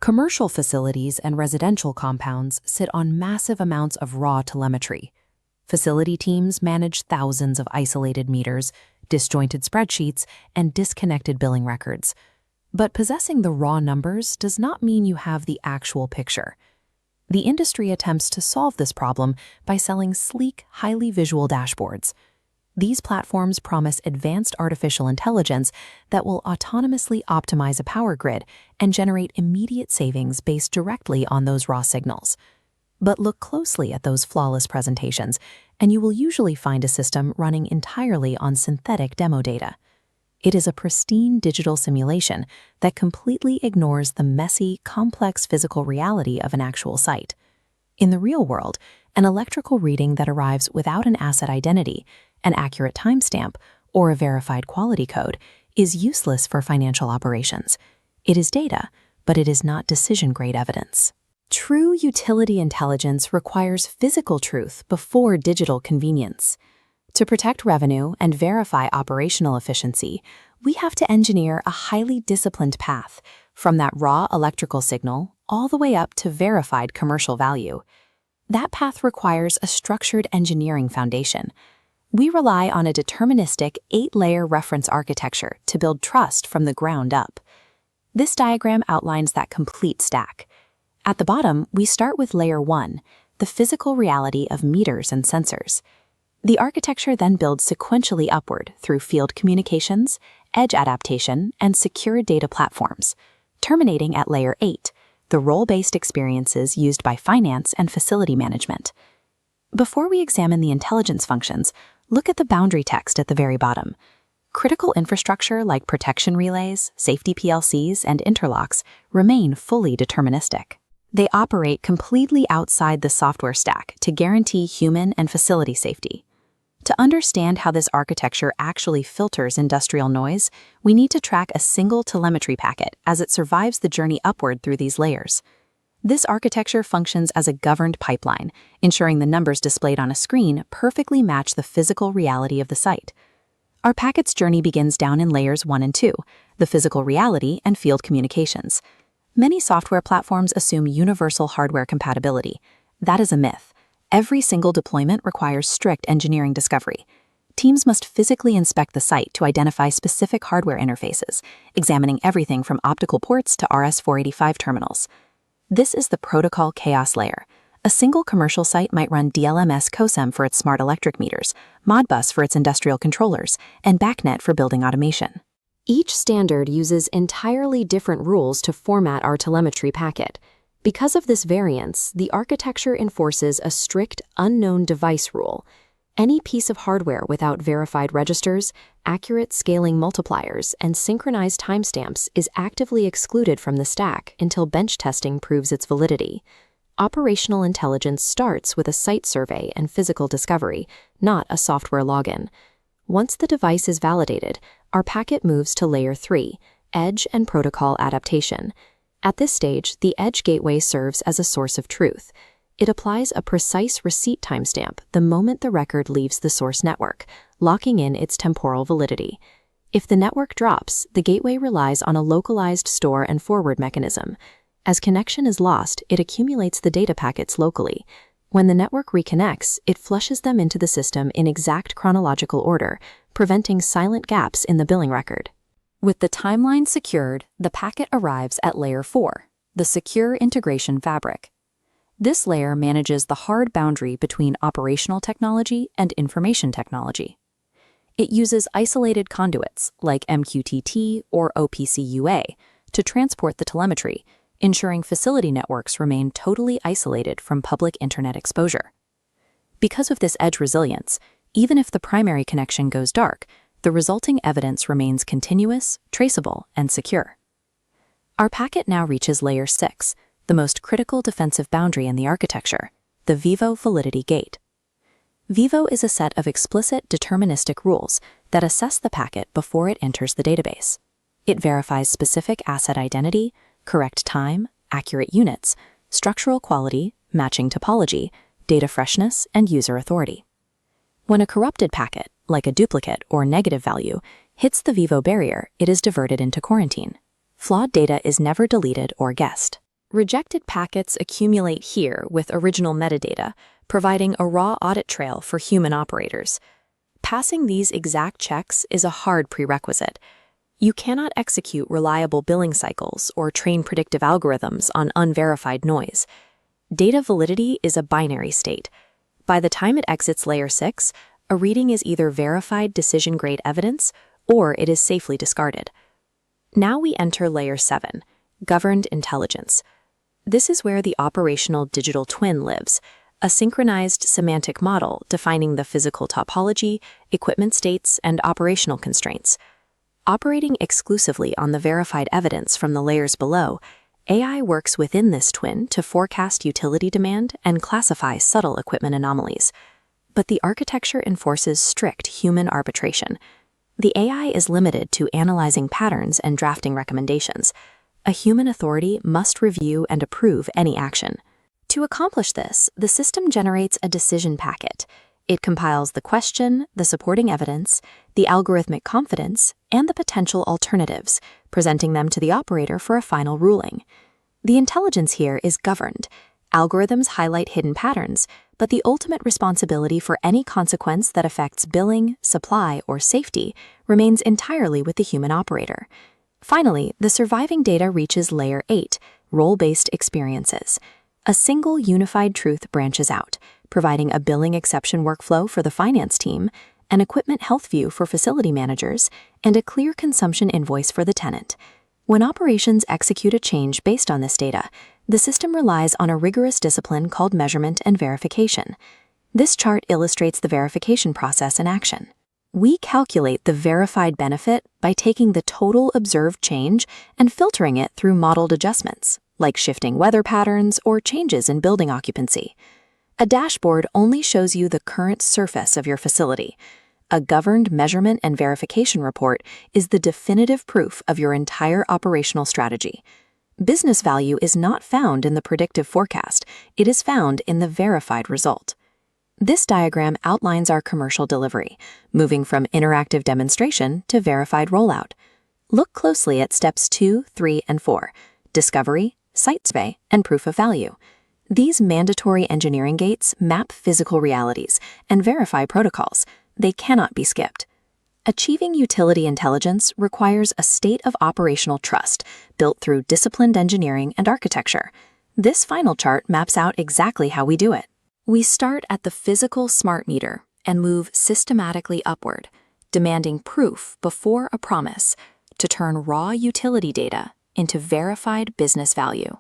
Commercial facilities and residential compounds sit on massive amounts of raw telemetry. Facility teams manage thousands of isolated meters, disjointed spreadsheets, and disconnected billing records. But possessing the raw numbers does not mean you have the actual picture. The industry attempts to solve this problem by selling sleek, highly visual dashboards. These platforms promise advanced artificial intelligence that will autonomously optimize a power grid and generate immediate savings based directly on those raw signals. But look closely at those flawless presentations, and you will usually find a system running entirely on synthetic demo data. It is a pristine digital simulation that completely ignores the messy, complex physical reality of an actual site. In the real world, an electrical reading that arrives without an asset identity, an accurate timestamp, or a verified quality code is useless for financial operations. It is data, but it is not decision-grade evidence. True utility intelligence requires physical truth before digital convenience. To protect revenue and verify operational efficiency, we have to engineer a highly disciplined path from that raw electrical signal all the way up to verified commercial value. That path requires a structured engineering foundation. We rely on a deterministic 8-layer reference architecture to build trust from the ground up. This diagram outlines that complete stack. At the bottom, we start with layer 1, the physical reality of meters and sensors. The architecture then builds sequentially upward through field communications, edge adaptation, and secure data platforms, terminating at layer 8, the role-based experiences used by finance and facility management. Before we examine the intelligence functions, look at the boundary text at the very bottom. Critical infrastructure like protection relays, safety PLCs, and interlocks remain fully deterministic. They operate completely outside the software stack to guarantee human and facility safety. To understand how this architecture actually filters industrial noise, we need to track a single telemetry packet as it survives the journey upward through these layers. This architecture functions as a governed pipeline, ensuring the numbers displayed on a screen perfectly match the physical reality of the site. Our packet's journey begins down in layers 1 and 2, the physical reality and field communications. Many software platforms assume universal hardware compatibility. That is a myth. Every single deployment requires strict engineering discovery. Teams must physically inspect the site to identify specific hardware interfaces, examining everything from optical ports to RS-485 terminals. This is the protocol chaos layer. A single commercial site might run DLMS COSEM for its smart electric meters, Modbus for its industrial controllers, and BACnet for building automation. Each standard uses entirely different rules to format our telemetry packet. Because of this variance, the architecture enforces a strict unknown device rule. Any piece of hardware without verified registers, accurate scaling multipliers, and synchronized timestamps is actively excluded from the stack until bench testing proves its validity. Operational intelligence starts with a site survey and physical discovery, not a software login. Once the device is validated, our packet moves to layer 3, edge and protocol adaptation. At this stage, the edge gateway serves as a source of truth. It applies a precise receipt timestamp the moment the record leaves the source network, locking in its temporal validity. If the network drops, the gateway relies on a localized store and forward mechanism. As connection is lost, it accumulates the data packets locally. When the network reconnects, it flushes them into the system in exact chronological order, preventing silent gaps in the billing record. With the timeline secured, the packet arrives at layer 4, the secure integration fabric. This layer manages the hard boundary between operational technology and information technology. It uses isolated conduits like MQTT or OPC-UA to transport the telemetry, ensuring facility networks remain totally isolated from public internet exposure. Because of this edge resilience, even if the primary connection goes dark, the resulting evidence remains continuous, traceable, and secure. Our packet now reaches layer 6, the most critical defensive boundary in the architecture, the Vivo validity gate. Vivo is a set of explicit deterministic rules that assess the packet before it enters the database. It verifies specific asset identity, correct time, accurate units, structural quality, matching topology, data freshness, and user authority. When a corrupted packet, like a duplicate or negative value, hits the Vivo barrier, it is diverted into quarantine. Flawed data is never deleted or guessed. Rejected packets accumulate here with original metadata, providing a raw audit trail for human operators. Passing these exact checks is a hard prerequisite. You cannot execute reliable billing cycles or train predictive algorithms on unverified noise. Data validity is a binary state. By the time it exits Layer 6, a reading is either verified decision-grade evidence or it is safely discarded. Now we enter Layer 7, governed intelligence. This is where the operational digital twin lives, a synchronized semantic model defining the physical topology, equipment states, and operational constraints. Operating exclusively on the verified evidence from the layers below, AI works within this twin to forecast utility demand and classify subtle equipment anomalies. But the architecture enforces strict human arbitration. The AI is limited to analyzing patterns and drafting recommendations. A human authority must review and approve any action. To accomplish this, the system generates a decision packet. It compiles the question, the supporting evidence, the algorithmic confidence, and the potential alternatives, presenting them to the operator for a final ruling. The intelligence here is governed. Algorithms highlight hidden patterns, but the ultimate responsibility for any consequence that affects billing, supply, or safety remains entirely with the human operator. Finally, the surviving data reaches Layer 8, role-based experiences. A single unified truth branches out, providing a billing exception workflow for the finance team, an equipment health view for facility managers, and a clear consumption invoice for the tenant. When operations execute a change based on this data, the system relies on a rigorous discipline called measurement and verification. This chart illustrates the verification process in action. We calculate the verified benefit by taking the total observed change and filtering it through modeled adjustments, like shifting weather patterns or changes in building occupancy. A dashboard only shows you the current surface of your facility. A governed measurement and verification report is the definitive proof of your entire operational strategy. Business value is not found in the predictive forecast, it is found in the verified result. This diagram outlines our commercial delivery, moving from interactive demonstration to verified rollout. Look closely at steps 2, 3, and 4, discovery, site survey, and proof of value. These mandatory engineering gates map physical realities and verify protocols. They cannot be skipped. Achieving utility intelligence requires a state of operational trust built through disciplined engineering and architecture. This final chart maps out exactly how we do it. We start at the physical smart meter and move systematically upward, demanding proof before a promise to turn raw utility data into verified business value.